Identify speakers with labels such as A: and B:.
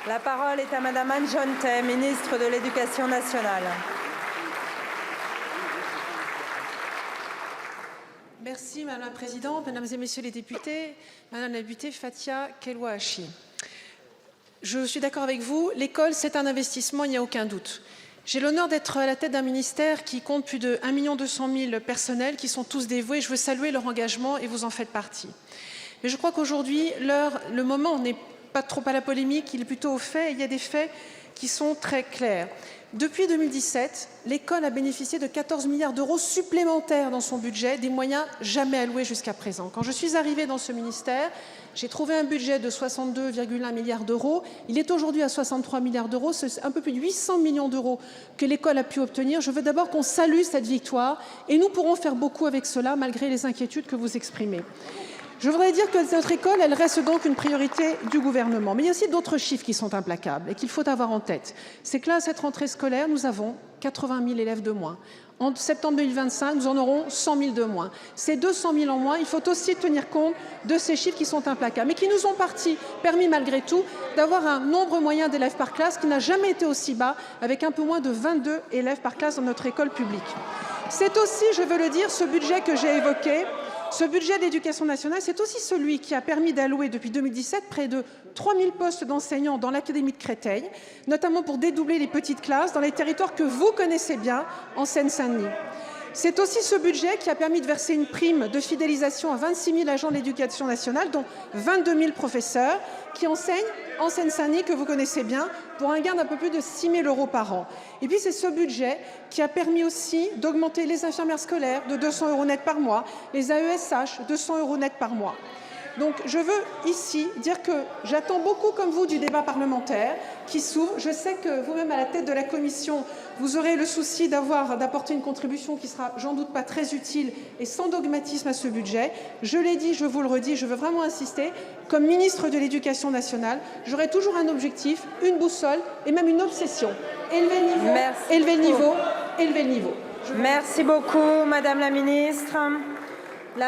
A: La parole est à Madame Anne Genetet, ministre de l'Éducation nationale.
B: Merci Madame la Présidente, Mesdames et Messieurs les députés, Madame la députée Fathia Keloachi. Je suis d'accord avec vous, l'école c'est un investissement, il n'y a aucun doute. J'ai l'honneur d'être à la tête d'un ministère qui compte plus de 1 200 000 personnels qui sont tous dévoués. Je veux saluer leur engagement et vous en faites partie. Mais je crois qu'aujourd'hui, le moment n'est pas trop à la polémique, il est plutôt aux faits. Il y a des faits qui sont très clairs. Depuis 2017, l'école a bénéficié de 14 milliards d'euros supplémentaires dans son budget, des moyens jamais alloués jusqu'à présent. Quand je suis arrivée dans ce ministère, j'ai trouvé un budget de 62,1 milliards d'euros. Il est aujourd'hui à 63 milliards d'euros. C'est un peu plus de 800 millions d'euros que l'école a pu obtenir. Je veux d'abord qu'on salue cette victoire et nous pourrons faire beaucoup avec cela, malgré les inquiétudes que vous exprimez. Je voudrais dire que notre école, elle reste donc une priorité du gouvernement. Mais il y a aussi d'autres chiffres qui sont implacables et qu'il faut avoir en tête. C'est que là, à cette rentrée scolaire, nous avons 80 000 élèves de moins. En septembre 2025, nous en aurons 100 000 de moins. Ces 200 000 en moins, il faut aussi tenir compte de ces chiffres qui sont implacables, mais qui nous ont permis malgré tout d'avoir un nombre moyen d'élèves par classe qui n'a jamais été aussi bas, avec un peu moins de 22 élèves par classe dans notre école publique. C'est aussi, je veux le dire, ce budget que j'ai évoqué. Ce budget d'éducation nationale, c'est aussi celui qui a permis d'allouer depuis 2017 près de 3 000 postes d'enseignants dans l'académie de Créteil, notamment pour dédoubler les petites classes dans les territoires que vous connaissez bien en Seine-Saint-Denis. C'est aussi ce budget qui a permis de verser une prime de fidélisation à 26 000 agents de l'éducation nationale, dont 22 000 professeurs, qui enseignent en Seine-Saint-Denis, que vous connaissez bien, pour un gain d'un peu plus de 6 000 euros par an. Et puis c'est ce budget qui a permis aussi d'augmenter les infirmières scolaires de 200 euros net par mois, les AESH de 100 euros net par mois. Donc je veux ici dire que j'attends beaucoup comme vous du débat parlementaire qui s'ouvre. Je sais que vous-même à la tête de la commission, vous aurez le souci d'apporter une contribution qui sera, j'en doute pas, très utile et sans dogmatisme à ce budget. Je l'ai dit, je vous le redis, je veux vraiment insister. Comme ministre de l'Éducation nationale, j'aurai toujours un objectif, une boussole et même une obsession. Élever le niveau, élever le niveau, élever le niveau.
A: Merci beaucoup, Madame la Ministre.